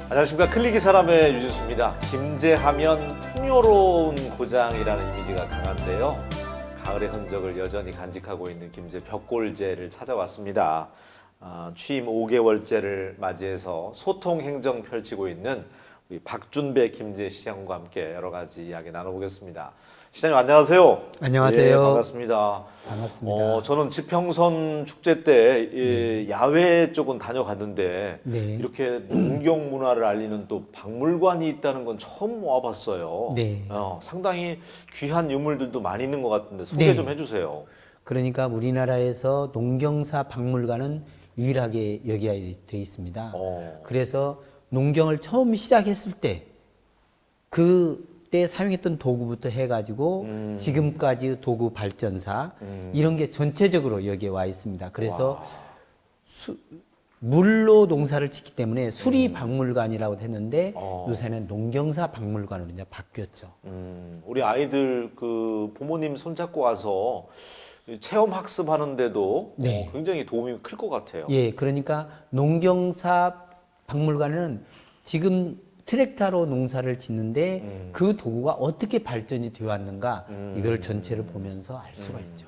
안녕하십니까. 클릭이 사람의 유진수입니다. 김제하면 풍요로운 고장이라는 이미지가 강한데요. 가을의 흔적을 여전히 간직하고 있는 김제 벽골제를 찾아왔습니다. 취임 5개월째를 맞이해서 소통 행정 펼치고 있는 우리 박준배 김제시장과 함께 여러 가지 이야기 나눠보겠습니다. 시장님 안녕하세요. 안녕하세요. 예, 반갑습니다. 반갑습니다. 저는 지평선 축제 때 야외 쪽은 다녀갔는데 네. 이렇게 농경 문화를 알리는 또 박물관이 있다는 건 처음 와봤어요. 네. 상당히 귀한 유물들도 많이 있는 것 같은데 소개 네. 좀 해주세요. 그러니까 우리나라에서 농경사 박물관은 유일하게 여기가 되어 있습니다. 그래서 농경을 처음 시작했을 때 그때 사용했던 도구부터 해가지고 지금까지 도구 발전사 이런 게 전체적으로 여기에 와 있습니다. 그래서 물로 농사를 짓기 때문에 수리 박물관이라고 했는데 요새는 농경사 박물관으로 이제 바뀌었죠. 우리 아이들 그 부모님 손잡고 와서 체험 학습하는데도 네. 굉장히 도움이 클 것 같아요. 예, 그러니까 농경사 박물관은 지금 트랙터로 농사를 짓는데 그 도구가 어떻게 발전이 되어 왔는가 이걸 전체를 보면서 알 수가 있죠.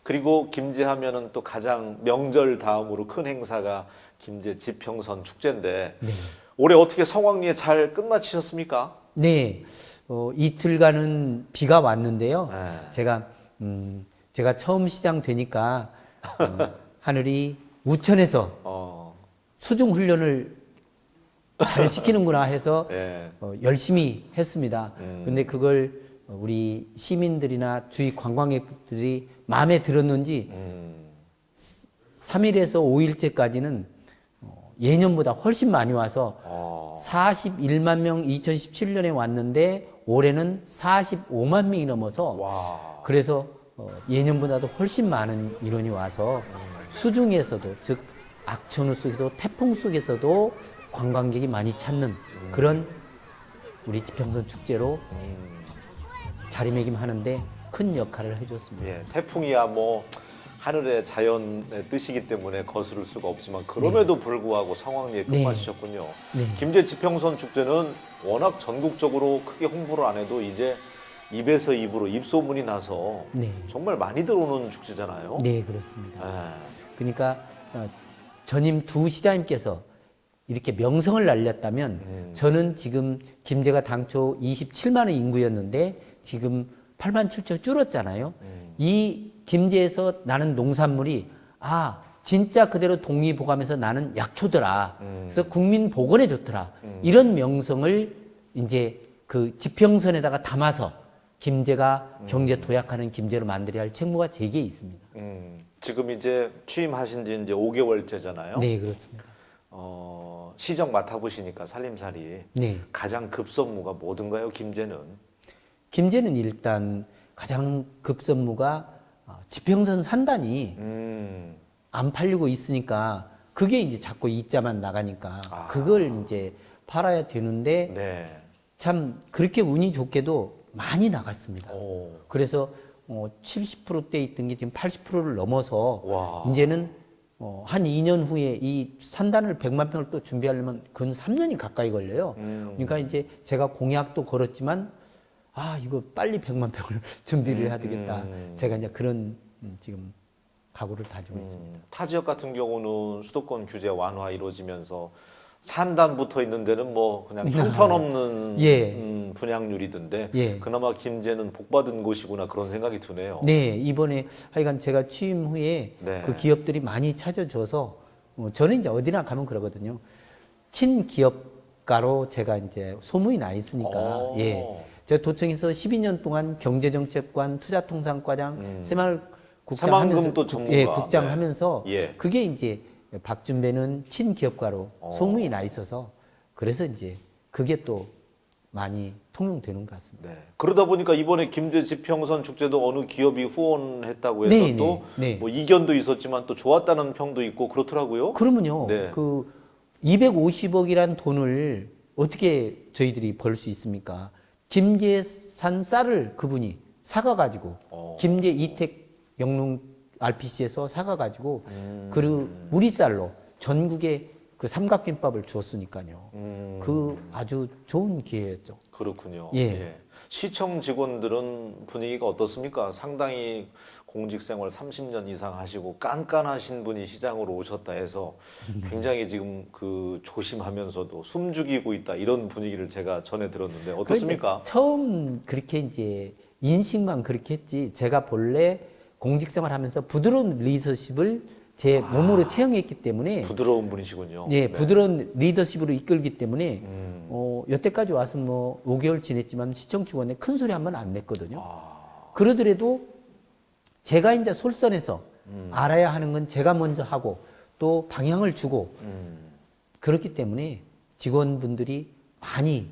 그리고 김제하면은 또 가장 명절 다음으로 큰 행사가 김제 지평선 축제인데 네. 올해 어떻게 성황리에 잘 끝마치셨습니까? 네, 이틀간은 비가 왔는데요. 네. 제가 처음 시장 되니까 하늘이 우천에서 수중 훈련을 잘 시키는구나 해서 네. 열심히 했습니다. 근데 그걸 우리 시민들이나 주위 관광객들이 마음에 들었는지 3일에서 5일째까지는 예년보다 훨씬 많이 와서 41만 명 2017년에 왔는데 올해는 45만 명이 넘어서 와. 그래서 예년보다도 훨씬 많은 인원이 와서 수중에서도 즉 악천후 속에서도 태풍 속에서도 관광객이 많이 찾는 그런 우리 지평선 축제로 자리매김하는데 큰 역할을 해줬습니다. 예, 태풍이야 뭐 하늘의 자연의 뜻이기 때문에 거스를 수가 없지만 그럼에도 불구하고 성황리에 끝마치셨군요. 네. 김제 지평선 축제는 워낙 전국적으로 크게 홍보를 안 해도 이제 입에서 입으로 입소문이 나서 네. 정말 많이 들어오는 축제잖아요. 네, 그렇습니다. 예. 그러니까 전임 두 시장님께서 이렇게 명성을 날렸다면 저는 지금 김제가 당초 27만 원 인구였는데 지금 8만 7천 줄었잖아요. 이 김제에서 나는 농산물이 진짜 그대로 동의보감해서 나는 약초더라. 그래서 국민 보건에 좋더라. 이런 명성을 이제 그 지평선에다가 담아서 김제가 경제 도약하는 김제로 만들어야 할 책무가 제게 있습니다. 지금 이제 취임하신 지 이제 5개월째잖아요. 네, 그렇습니다. 시정 맡아보시니까 살림살이 네. 가장 급선무가 뭐든가요, 김제는? 김제는 일단 가장 급선무가 지평선 산단이 안 팔리고 있으니까 그게 이제 자꾸 이자만 나가니까 그걸 이제 팔아야 되는데 네. 참 그렇게 운이 좋게도 많이 나갔습니다. 그래서 70%대 있던 게 지금 80%를 넘어서 와. 이제는 한 2년 후에 이 산단을 100만 평을 또 준비하려면 근 3년이 가까이 걸려요. 그러니까 이제 제가 공약도 걸었지만 이거 빨리 100만 평을 준비를 해야 되겠다. 제가 이제 그런 지금 각오를 다지고 있습니다. 타 지역 같은 경우는 수도권 규제 완화 이루어지면서 산단 붙어 있는 데는 뭐 그냥 형편없는 예. 분양률이던데 예. 그나마 김제는 복받은 곳이구나 그런 생각이 드네요. 네, 이번에 하여간 제가 취임 후에 네. 그 기업들이 많이 찾아줘서 저는 이제 어디나 가면 그러거든요. 친기업가로 제가 이제 소문이 나 있으니까 예. 제가 도청에서 12년 동안 경제정책관, 투자통상과장, 새마을국장 하면서 또 전문가. 예, 국장 네. 하면서 예. 그게 이제 박준배는 친기업가로 소문이 나 있어서 그래서 이제 그게 또 많이 통용되는 것 같습니다. 네. 그러다 보니까 이번에 김제 지평선 축제도 어느 기업이 후원했다고 해서 네, 또 네. 뭐 이견도 있었지만 또 좋았다는 평도 있고 그렇더라고요. 그러면요, 네. 그 250억이란 돈을 어떻게 저희들이 벌 수 있습니까? 김제산 쌀을 그분이 사가가지고 김제 이택 영농 RPC에서 사가가지고 그 우리 쌀로 전국에 그 삼각김밥을 주었으니까요. 그 아주 좋은 기회였죠. 그렇군요. 예. 시청 직원들은 분위기가 어떻습니까? 상당히 공직 생활 30년 이상 하시고 깐깐하신 분이 시장으로 오셨다 해서 굉장히 지금 그 조심하면서도 숨죽이고 있다 이런 분위기를 제가 전해 들었는데 어떻습니까? 처음 그렇게 이제 인식만 그렇게 했지 제가 본래 공직 생활하면서 부드러운 리더십을 제 몸으로 체험했기 때문에 부드러운 분이시군요. 예, 네. 부드러운 리더십으로 이끌기 때문에 여태까지 와서 뭐 5개월 지냈지만 시청 직원에 큰 소리 한 번 안 냈거든요. 그러더라도 제가 이제 솔선해서 알아야 하는 건 제가 먼저 하고 또 방향을 주고 그렇기 때문에 직원분들이 많이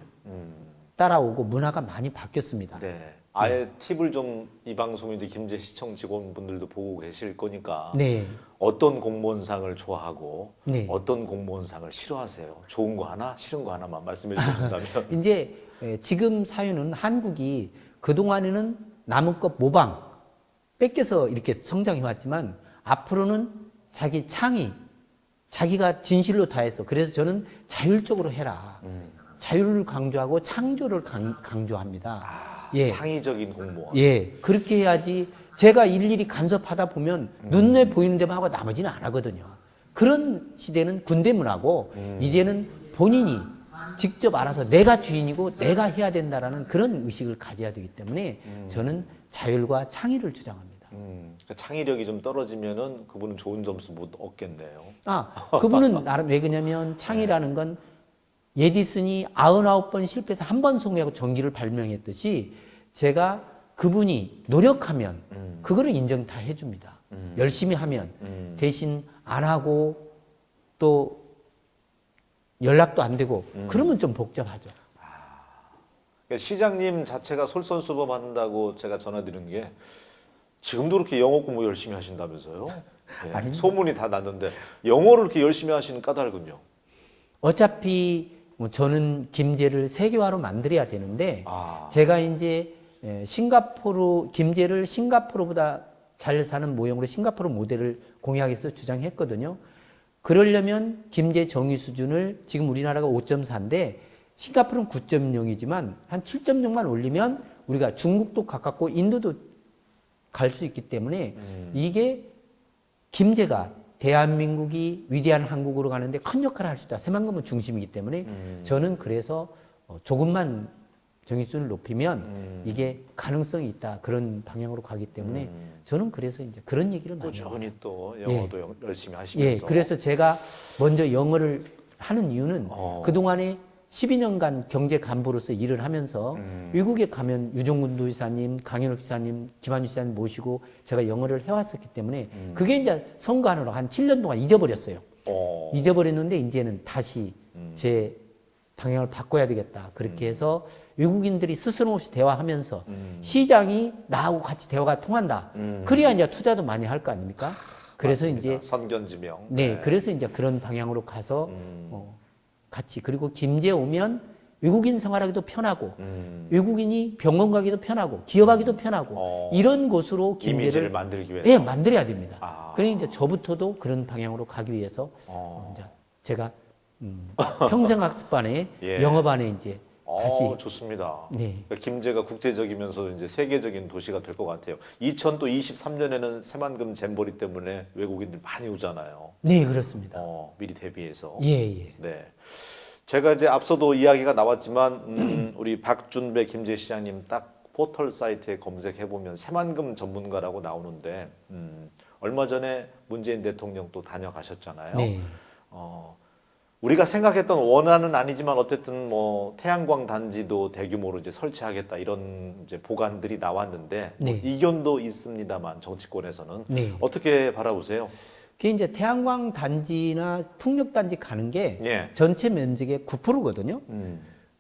따라오고 문화가 많이 바뀌었습니다. 네. 아예 팁을 좀 이 방송에 이제 김제 시청 직원분들도 보고 계실 거니까 네. 어떤 공무원상을 좋아하고 네. 어떤 공무원상을 싫어하세요? 좋은 거 하나, 싫은 거 하나만 말씀해 주신다면. 이제 지금 사유는 한국이 그동안에는 남의 것 모방, 뺏겨서 이렇게 성장해 왔지만 앞으로는 자기 창의, 자기가 진실로 다해서 그래서 저는 자율적으로 해라. 자유를 강조하고 창조를 강조합니다. 예. 창의적인 공무원. 예, 그렇게 해야지 제가 일일이 간섭하다 보면 눈에 보이는 데만 하고 나머지는 안 하거든요. 그런 시대는 군대 문화고 이제는 본인이 직접 알아서 내가 주인이고 내가 해야 된다라는 그런 의식을 가져야 되기 때문에 저는 자율과 창의를 주장합니다. 그러니까 창의력이 좀 떨어지면은 그분은 좋은 점수 못 얻겠네요. 그분은 나름 왜 그러냐면 창의라는 건 에디슨이 99번 실패해서 한 번 성공하고 전기를 발명했듯이 제가 그분이 노력하면 그거를 인정 다 해줍니다. 열심히 하면 대신 안 하고 또 연락도 안 되고 그러면 좀 복잡하죠. 그러니까 시장님 자체가 솔선수범한다고 제가 전해드리는 게 지금도 그렇게 영어 공부 열심히 하신다면서요? 네. 소문이 다 났는데 영어를 그렇게 열심히 하시는 까닭은요? 어차피 뭐 저는 김제를 세계화로 만들어야 되는데 제가 이제 김제를 싱가포르보다 잘 사는 모형으로 싱가포르 모델을 공약에서 주장했거든요. 그러려면 김제 정의 수준을 지금 우리나라가 5.4인데 싱가포르는 9.0이지만 한 7.0만 올리면 우리가 중국도 가깝고 인도도 갈 수 있기 때문에 이게 김제가 대한민국이 위대한 한국으로 가는데 큰 역할을 할 수 있다. 새만금은 중심이기 때문에 저는 그래서 조금만 정의수준을 높이면 이게 가능성이 있다. 그런 방향으로 가기 때문에 저는 그래서 이제 그런 얘기를 많이 해요. 꾸준히 또 영어도 열심히 하시면서. 예, 그래서 제가 먼저 영어를 하는 이유는 그동안에 12년간 경제 간부로서 일을 하면서 외국에 가면 유종군 도지사님, 강현욱 지사님, 김한주 지사님 모시고 제가 영어를 해왔었기 때문에 그게 이제 선거하느라 한 7년 동안 잊어버렸어요. 잊어버렸는데 이제는 다시 제 방향을 바꿔야 되겠다. 그렇게 해서 외국인들이 스스럼 없이 대화하면서 시장이 나하고 같이 대화가 통한다. 그래야 이제 투자도 많이 할 거 아닙니까? 그래서 맞습니다. 이제 선견지명. 네, 그래서 이제 그런 방향으로 가서 같이 그리고 김제 오면 외국인 생활하기도 편하고 외국인이 병원 가기도 편하고 기업하기도 편하고 이런 곳으로 이미지를 김제를 만들기 위해서. 예, 만들어야 됩니다. 그러니 이제 저부터도 그런 방향으로 가기 위해서 이제 제가 평생학습반에 예. 영어반에 이제 다시 좋습니다. 네. 그러니까 김제가 국제적이면서 이제 세계적인 도시가 될 것 같아요. 2023년에는 새만금 잼버리 때문에 외국인들 많이 오잖아요. 네, 그렇습니다. 미리 대비해서. 예, 예. 네. 제가 이제 앞서도 이야기가 나왔지만 우리 박준배 김제시장님 딱 포털 사이트에 검색해 보면 새만금 전문가라고 나오는데 얼마 전에 문재인 대통령 또 다녀가셨잖아요. 네. 우리가 생각했던 원안은 아니지만 어쨌든 뭐 태양광 단지도 대규모로 이제 설치하겠다 이런 이제 보관들이 나왔는데 뭐 네. 이견도 있습니다만 정치권에서는 네. 어떻게 바라보세요? 그게 이제 태양광 단지나 풍력 단지 가는 게 예. 전체 면적의 9%거든요.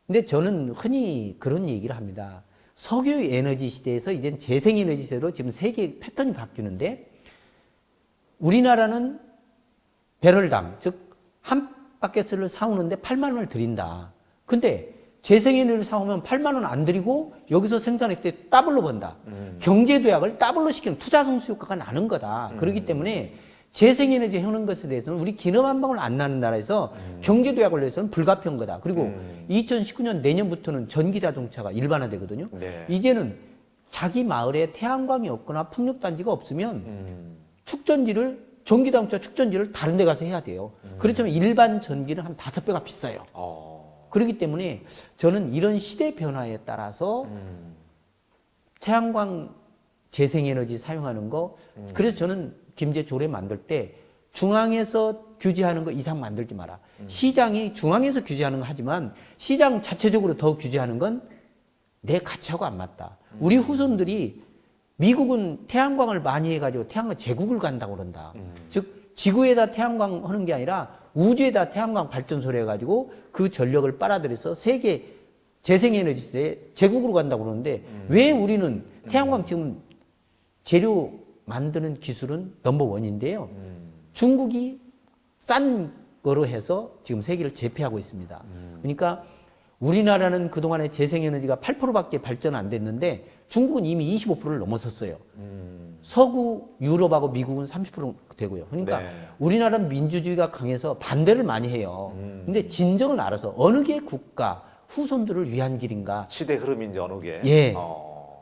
근데 저는 흔히 그런 얘기를 합니다. 석유 에너지 시대에서 이제 재생 에너지 시대로 지금 세계 패턴이 바뀌는데 우리나라는 배럴당 즉 한 바켓을 사오는데 8만 원을 드린다. 근데 재생에너지를 사오면 8만 원 안 드리고 여기서 생산할 때 더블로 번다. 경제 도약을 더블로 시키는 투자 성수 효과가 나는 거다. 그렇기 때문에 재생에너지 해오는 것에 대해서는 우리 기름 한 방울 안 나는 나라에서 경제도약을 관련해서는 불가피한 거다. 그리고 2019년 내년부터는 전기 자동차가 일반화되거든요. 네. 이제는 자기 마을에 태양광이 없거나 풍력단지가 없으면 전기 자동차 축전지를 다른 데 가서 해야 돼요. 그렇지만 일반 전기는 한 5배가 비싸요. 그렇기 때문에 저는 이런 시대 변화에 따라서 태양광 재생에너지 사용하는 거, 그래서 저는 김제 조례 만들 때 중앙에서 규제하는 거 이상 만들지 마라. 시장이 중앙에서 규제하는 거 하지만 시장 자체적으로 더 규제하는 건 내 가치하고 안 맞다. 우리 후손들이 미국은 태양광을 많이 해가지고 태양광 제국을 간다고 그런다. 즉 지구에다 태양광 하는 게 아니라 우주에다 태양광 발전소를 해가지고 그 전력을 빨아들여서 세계 재생에너지 시대에 제국으로 간다고 그러는데 왜 우리는 태양광 지금 재료 만드는 기술은 넘버원인데요. 중국이 싼 거로 해서 지금 세계를 제패하고 있습니다. 그러니까 우리나라는 그동안에 재생에너지가 8%밖에 발전 안 됐는데 중국은 이미 25%를 넘어섰어요. 서구 유럽하고 미국은 30% 되고요. 그러니까 네. 우리나라는 민주주의가 강해서 반대를 많이 해요. 근데 진정을 알아서 어느 게 국가, 후손들을 위한 길인가. 시대 흐름인지 어느 게. 예.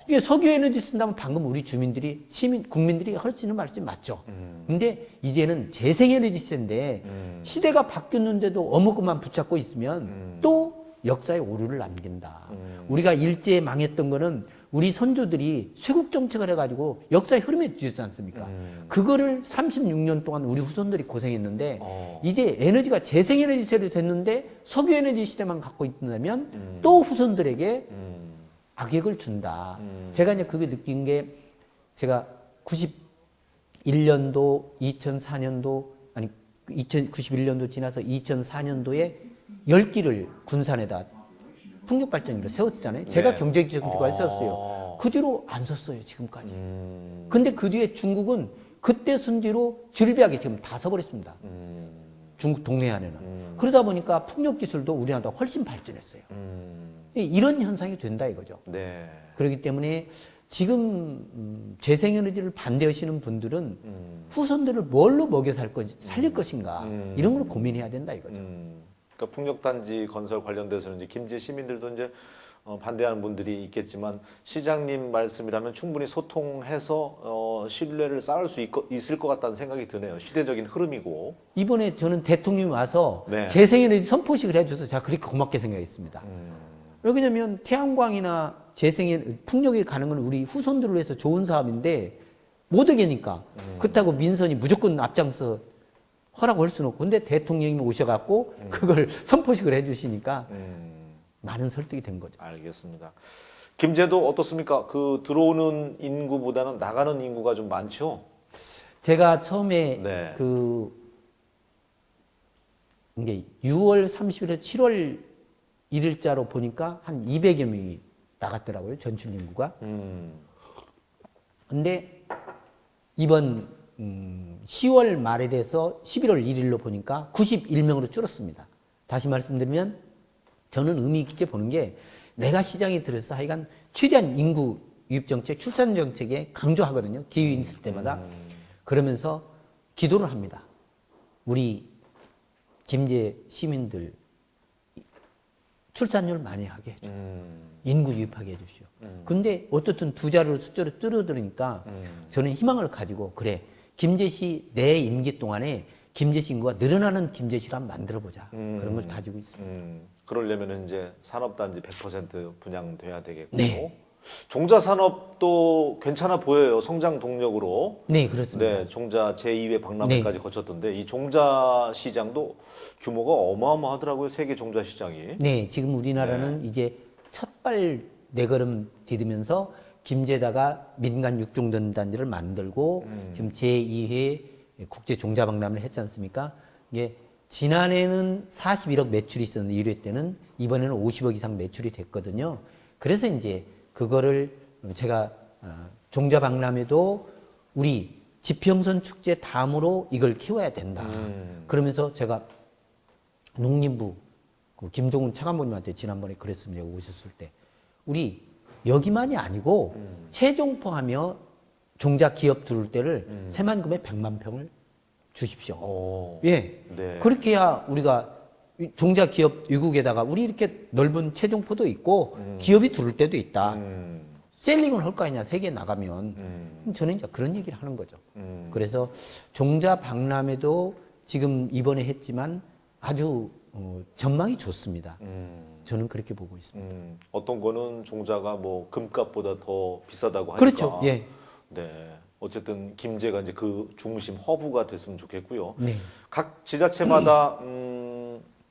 이게 석유 에너지 쓴다면 방금 우리 주민들이, 국민들이 할 수 있는 말씀이 맞죠. 근데 이제는 재생에너지 시대인데 시대가 바뀌었는데도 어느 것만 붙잡고 있으면 또 역사의 오류를 남긴다. 우리가 일제에 망했던 거는 우리 선조들이 쇄국 정책을 해가지고 역사의 흐름에 뒤졌지 않습니까? 그거를 36년 동안 우리 후손들이 고생했는데 이제 에너지가 재생에너지 시대로 됐는데 석유 에너지 시대만 갖고 있다면 또 후손들에게 악역을 준다. 제가 이제 그게 느낀 게 제가 91년도, 2004년도, 아니 2091년도 지나서 2004년도에 10기를 군산에다 풍력발전기를 세웠잖아요. 제가 네. 경제기술정책과에 세웠어요. 그 뒤로 안 썼어요, 지금까지. 근데 그 뒤에 중국은 그때 쓴 뒤로 즐비하게 지금 다 서버렸습니다. 중국 동해안에는. 그러다 보니까 풍력기술도 우리나라보다 훨씬 발전했어요. 이런 현상이 된다 이거죠. 네. 그렇기 때문에 지금 재생에너지를 반대하시는 분들은 후손들을 뭘로 먹여 살릴 것인가 이런 걸 고민해야 된다 이거죠. 그러니까 풍력단지 건설 관련돼서는 이제 김제 시민들도 이제 반대하는 분들이 있겠지만 시장님 말씀이라면 충분히 소통해서 신뢰를 쌓을 수 있을 것 같다는 생각이 드네요. 시대적인 흐름이고. 이번에 저는 대통령이 와서 네. 재생에너지 선포식을 해줘서 제가 그렇게 고맙게 생각했습니다. 왜냐면 태양광이나 풍력이 가는 건 우리 후손들을 위해서 좋은 사업인데 못 하게니까 그렇다고 민선이 무조건 앞장서 허락할 수는 없고 근데 대통령이 오셔갖고 그걸 선포식을 해주시니까 많은 설득이 된 거죠. 알겠습니다. 김제도 어떻습니까? 그 들어오는 인구보다는 나가는 인구가 좀 많죠? 제가 처음에 네. 이게 6월 30일에서 7월 1일자로 보니까 한 200여 명이 나갔더라고요. 전출 인구가. 근데 이번 10월 말일에서 11월 1일로 보니까 91명으로 줄었습니다. 다시 말씀드리면 저는 의미 있게 보는 게 내가 시장에 들어서 하여간 최대한 인구 유입 정책, 출산 정책에 강조하거든요. 기회 있을 때마다. 그러면서 기도를 합니다. 우리 김제 시민들 출산율 많이 하게 해주세요. 인구 유입하게 해주십시오. 근데 어떻든 두 자리로 숫자를 줄어들으니까 저는 희망을 가지고 그래 김제시 내 임기 동안에 김제시 인구가 늘어나는 김제시를 한번 만들어보자. 그런 걸 다지고 있습니다. 그러려면 이제 산업단지 100% 분양돼야 되겠고 네. 종자 산업도 괜찮아 보여요. 성장 동력으로. 네, 그렇습니다. 네, 종자 제2회 박람회까지 거쳤던데 이 종자 시장도 규모가 어마어마하더라고요. 세계 종자 시장이. 네, 지금 우리나라는 이제 첫발 내걸음 디디면서 김제다가 민간 육종전 단지를 만들고 지금 제2회 국제 종자 박람회를 했지 않습니까? 이게 지난해는 41억 매출이 있었는데 1회 때는 이번에는 50억 이상 매출이 됐거든요. 그래서 이제 그거를 제가 종자 박람회도 우리 지평선 축제 다음으로 이걸 키워야 된다. 그러면서 제가 농림부 김종훈 차관보님한테 지난번에 그랬습니다. 오셨을 때 우리 여기만이 아니고 최종포하며 종자 기업 들어올 때를 새만금에 100만 평을 주십시오. 오. 예. 네. 그렇게 해야 우리가 종자 기업 위국에다가 우리 이렇게 넓은 체중포도 있고 기업이 들을 때도 있다. 셀링을 할 거 아니냐, 세계에 나가면. 저는 이제 그런 얘기를 하는 거죠. 그래서 종자 박람회도 지금 이번에 했지만 아주 전망이 좋습니다. 저는 그렇게 보고 있습니다. 어떤 거는 종자가 뭐 금값보다 더 비싸다고 하니까. 그렇죠. 예. 네. 어쨌든 김제가 이제 그 중심 허브가 됐으면 좋겠고요. 네. 각 지자체마다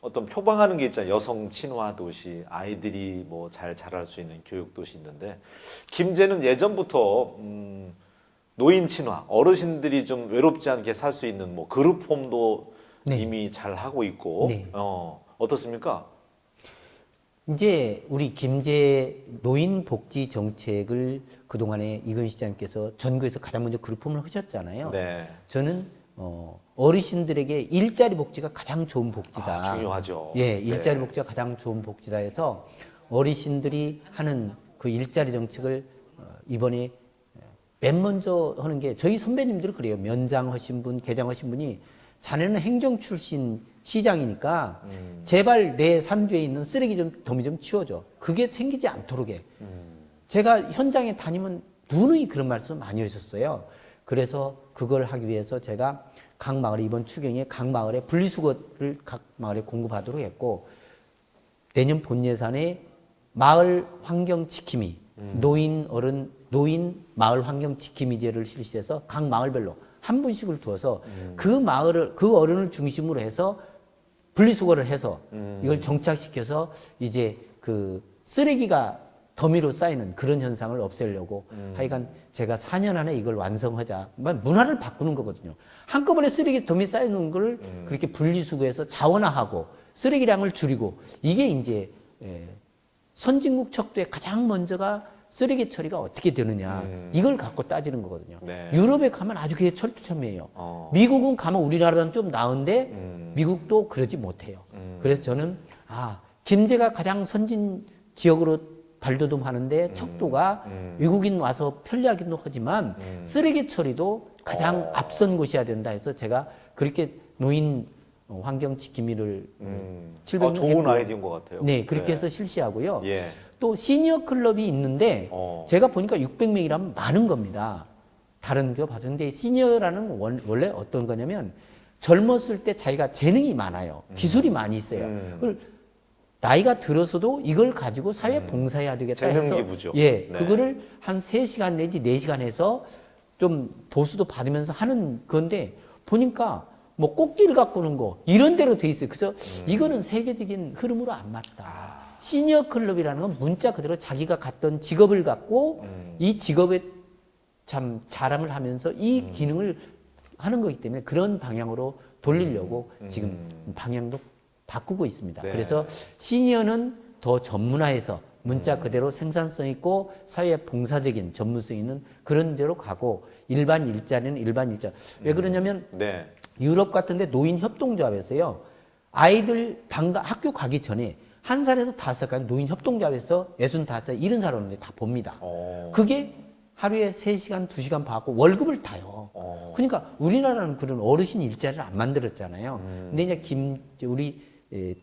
어떤 표방하는 게 있잖아요. 여성 친화 도시, 아이들이 뭐 잘 자랄 수 있는 교육 도시 있는데 김제는 예전부터 노인 친화, 어르신들이 좀 외롭지 않게 살 수 있는 뭐 그룹홈도 네. 이미 잘 하고 있고 네. 어떻습니까? 이제 우리 김제 노인 복지 정책을 그동안에 이건희 시장님께서 전국에서 가장 먼저 그룹홈을 하셨잖아요. 네. 저는 어르신들에게 일자리 복지가 가장 좋은 복지다. 아, 중요하죠. 예, 일자리 네. 복지가 가장 좋은 복지다 해서 어르신들이 하는 그 일자리 정책을 이번에 맨 먼저 하는 게 저희 선배님들 그래요. 면장하신 분, 개장하신 분이 자네는 행정 출신 시장이니까 제발 내 산뒤에 있는 쓰레기 좀 더미 좀 치워줘. 그게 생기지 않도록 해. 제가 현장에 다니면 누누이 그런 말씀 많이 하셨어요. 그래서 그걸 하기 위해서 제가 각 마을에 이번 추경에 각 마을에 분리수거를 각 마을에 공급하도록 했고 내년 본 예산에 마을 환경 지킴이 노인 마을 환경 지킴이제를 실시해서 각 마을별로 한 분씩을 두어서 그 마을을 그 어른을 중심으로 해서 분리수거를 해서 이걸 정착시켜서 이제 그 쓰레기가 더미로 쌓이는 그런 현상을 없애려고 하여간 제가 4년 안에 이걸 완성하자. 문화를 바꾸는 거거든요. 한꺼번에 쓰레기 더미 쌓이는 걸 그렇게 분리수거해서 자원화하고 쓰레기량을 줄이고 이게 이제 선진국 척도의 가장 먼저가 쓰레기 처리가 어떻게 되느냐 이걸 갖고 따지는 거거든요. 네. 유럽에 가면 아주 그게 철두철미해요. 미국은 가면 우리나라보다는 좀 나은데 미국도 그러지 못해요. 그래서 저는 김제가 가장 선진 지역으로 발돋움하는데 척도가 외국인 와서 편리하기도 하지만 쓰레기 처리도 가장 앞선 곳이어야 된다 해서 제가 그렇게 노인 환경 지킴이를 700명 좋은 했고요. 아이디어인 것 같아요. 네, 그렇게 해서 실시하고요. 예. 또 시니어 클럽이 있는데 제가 보니까 600명이라면 많은 겁니다. 다른 거 봤는데 시니어라는 건 원래 어떤 거냐면 젊었을 때 자기가 재능이 많아요. 기술이 많이 있어요. 그걸 나이가 들어서도 이걸 가지고 사회 봉사해야 되겠다 해서 재능기부죠. 예, 네. 그거를 한 3시간 내지 4시간 해서 좀 보수도 받으면서 하는 건데 보니까 뭐 꽃길 가꾸는 거 이런 대로 돼 있어요. 그래서 이거는 세계적인 흐름으로 안 맞다. 시니어 클럽이라는 건 문자 그대로 자기가 갔던 직업을 갖고 이 직업에 참 자랑을 하면서 이 기능을 하는 거기 때문에 그런 방향으로 돌리려고 지금 방향도 바꾸고 있습니다. 네. 그래서 시니어는 더 전문화해서 문자 그대로 생산성 있고 사회 봉사적인 전문성 있는 그런 데로 가고 일반 일자리는 일반 일자. 왜 그러냐면 네. 유럽 같은 데 노인 협동조합에서요. 아이들 학교 가기 전에 1살에서 5살까지 노인 협동조합에서 65살, 70살 오는데 다 봅니다. 그게 하루에 3시간, 2시간 받고 월급을 타요. 그러니까 우리나라는 그런 어르신 일자리를 안 만들었잖아요. 근데 이제 우리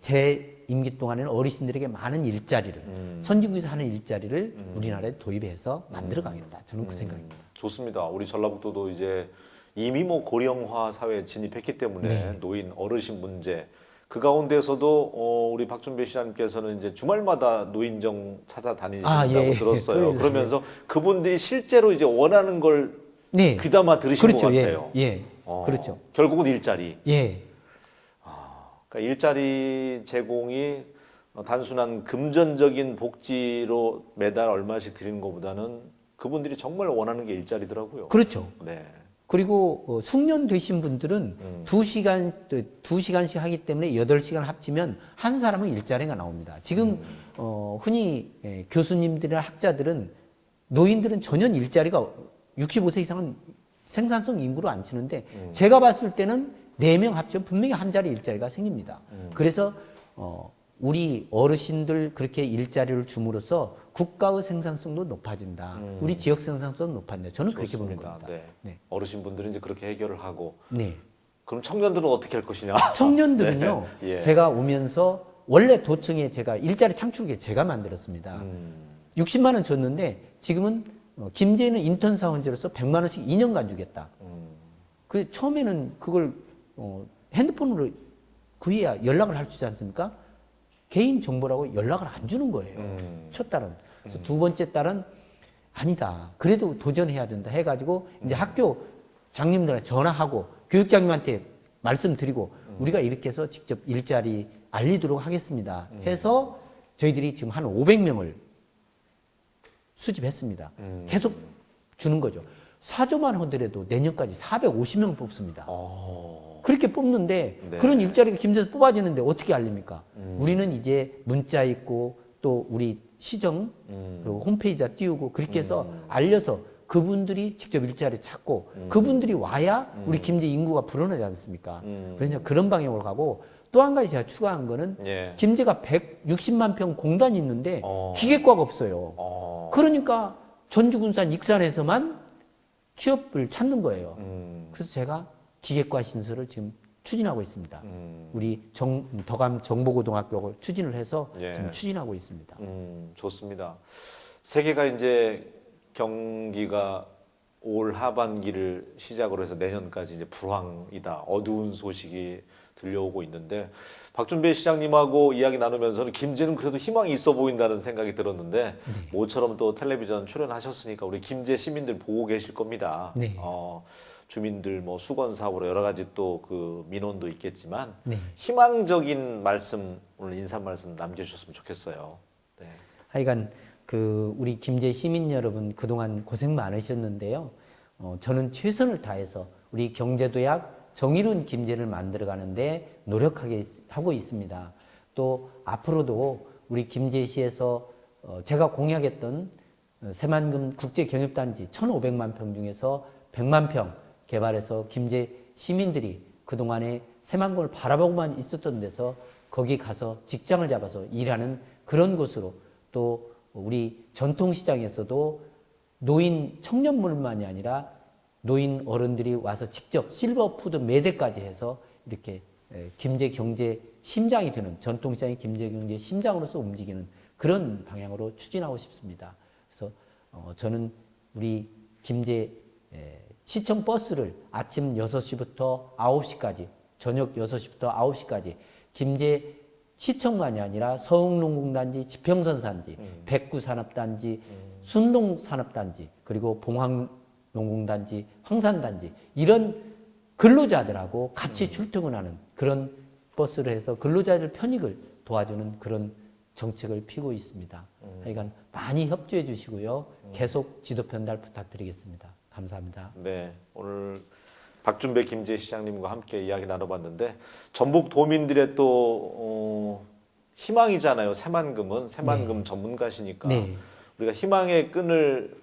제 임기 동안에는 어르신들에게 많은 일자리를 선진국에서 하는 일자리를 우리나라에 도입해서 만들어 가겠다. 저는 그 생각입니다. 좋습니다. 우리 전라북도도 이제 이미 뭐 고령화 사회에 진입했기 때문에 네. 노인 어르신 문제 그 가운데서도 우리 박준배 시장님께서는 이제 주말마다 노인정 찾아다니신다고 예. 들었어요. 토요일 날, 그러면서 그분들이 실제로 이제 원하는 걸 네. 귀담아 들으신 그렇죠. 것 같아요. 예. 그렇죠. 결국은 일자리. 예. 그러니까 일자리 제공이 단순한 금전적인 복지로 매달 얼마씩 드리는 것보다는 그분들이 정말 원하는 게 일자리더라고요. 그렇죠. 네. 그리고 숙련 되신 분들은 2시간씩 하기 때문에 8시간 합치면 한 사람은 일자리가 나옵니다. 지금 흔히 교수님들이나 학자들은 노인들은 전혀 일자리가 65세 이상은 생산성 인구로 안 치는데 제가 봤을 때는 4명 합치면 분명히 한 자리 일자리가 생깁니다. 그래서 우리 어르신들 그렇게 일자리를 줌으로써 국가의 생산성도 높아진다. 우리 지역 생산성도 높아진다. 저는 그렇게 보는 좋습니다. 겁니다. 네. 어르신분들은 이제 그렇게 해결을 하고 네. 그럼 청년들은 어떻게 할 것이냐? 청년들은요. 네. 예. 제가 오면서 원래 도청에 제가 일자리 창출기에 제가 만들었습니다. 60만 원 줬는데 지금은 김제는 인턴 사원제로서 100만 원씩 2년간 주겠다. 그 처음에는 그걸 핸드폰으로 구해야 연락을 할 수 있지 않습니까? 개인 정보라고 연락을 안 주는 거예요. 첫 달은. 그래서 두 번째 달은 아니다. 그래도 도전해야 된다 해가지고 이제 학교 장님들한테 전화하고 교육장님한테 말씀드리고 우리가 이렇게 해서 직접 일자리 알리도록 하겠습니다. 해서 저희들이 지금 한 500명을 수집했습니다. 계속 주는 거죠. 사조만 하더라도 내년까지 450명 뽑습니다. 그렇게 뽑는데 네. 그런 일자리가 김제에서 뽑아지는데 어떻게 알립니까? 우리는 이제 문자 있고 또 우리 시정 그 홈페이지에 띄우고 그렇게 해서 알려서 그분들이 직접 일자리 찾고 그분들이 와야 우리 김제 인구가 불어나지 않습니까? 그래서 그런 방향으로 가고 또 한 가지 제가 추가한 거는 예. 김제가 160만 평 공단이 있는데 기계과가 없어요. 그러니까 전주군산 익산에서만 취업을 찾는 거예요. 그래서 제가 기계과 신설을 지금 추진하고 있습니다. 우리 덕암 정보고등학교하고 추진을 해서 예. 지금 추진하고 있습니다. 좋습니다. 세계가 이제 경기가 올 하반기를 시작으로 해서 내년까지 이제 불황이다, 어두운 소식이 들려오고 있는데 박준배 시장님하고 이야기 나누면서는 김제는 그래도 희망이 있어 보인다는 생각이 들었는데 모처럼 또 텔레비전 출연하셨으니까 우리 김제 시민들 보고 계실 겁니다. 네. 주민들 뭐 수건 사업으로 여러 가지 또 그 민원도 있겠지만 네. 희망적인 말씀 오늘 인사 말씀 남겨주셨으면 좋겠어요. 네. 하여간 그 우리 김제 시민 여러분 그동안 고생 많으셨는데요. 저는 최선을 다해서 우리 경제도약 정의로운 김제를 만들어가는데 노력하게 하고 있습니다. 또 앞으로도 우리 김제시에서 제가 공약했던 새만금 국제경협단지 1,500만 평 중에서 100만 평 개발해서 김제 시민들이 그동안에 새만금을 바라보고만 있었던 데서 거기 가서 직장을 잡아서 일하는 그런 곳으로 또 우리 전통시장에서도 노인 청년물만이 아니라 노인 어른들이 와서 직접 실버푸드 매대까지 해서 이렇게 김제 경제 심장이 되는 전통시장의 김제 경제 심장으로서 움직이는 그런 방향으로 추진하고 싶습니다. 그래서 저는 우리 김제 시청 버스를 아침 6시부터 9시까지 저녁 6시부터 9시까지 김제 시청만이 아니라 서흥농공단지, 지평선산지, 백구산업단지, 순동산업단지 그리고 봉황농공단지, 황산단지 이런 근로자들하고 같이 출퇴근하는 그런 버스를 해서 근로자들 편익을 도와주는 그런 정책을 피고 있습니다. 하여간 많이 협조해 주시고요. 계속 지도 편달 부탁드리겠습니다. 감사합니다. 네, 오늘 박준배 김제 시장님과 함께 이야기 나눠봤는데 전북 도민들의 또 희망이잖아요. 새만금은 새만금 네. 전문가시니까 네. 우리가 희망의 끈을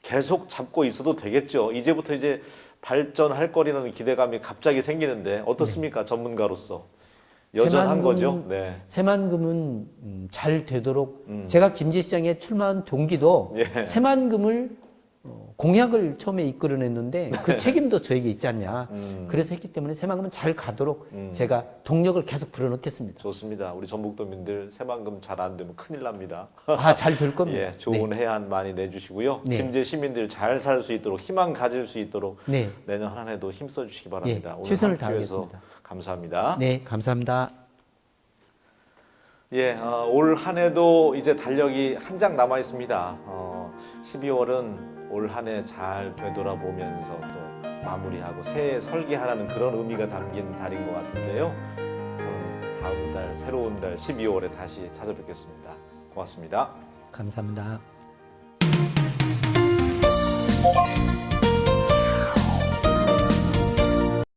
계속 잡고 있어도 되겠죠. 이제부터 이제 발전할 거리라는 기대감이 갑자기 생기는데 어떻습니까? 전문가로서 여전한 거죠. 네. 새만금은 잘 되도록 제가 김제시장에 출마한 동기도 예. 새만금을 공약을 처음에 이끌어냈는데 그 책임도 저에게 있지 않냐. 그래서 했기 때문에 새만금은 잘 가도록 제가 동력을 계속 불어넣겠습니다. 좋습니다. 우리 전북도민들 새만금 잘 안 되면 큰일 납니다. 아, 잘 될 겁니다. 예, 좋은 해안 많이 내주시고요. 네. 김제 시민들 잘 살 수 있도록 희망 가질 수 있도록 네. 내년 한 해도 힘써 주시기 바랍니다. 예, 오늘 최선을 함께해서 다하겠습니다. 감사합니다. 네, 감사합니다. 예, 올 한 해도 이제 달력이 한 장 남아 있습니다. 12월은 올 한 해 잘 되돌아보면서 또 마무리하고 새해 설계하라는 그런 의미가 담긴 달인 것 같은데요. 저는 다음 달 새로운 달 12월에 다시 찾아뵙겠습니다. 고맙습니다. 감사합니다.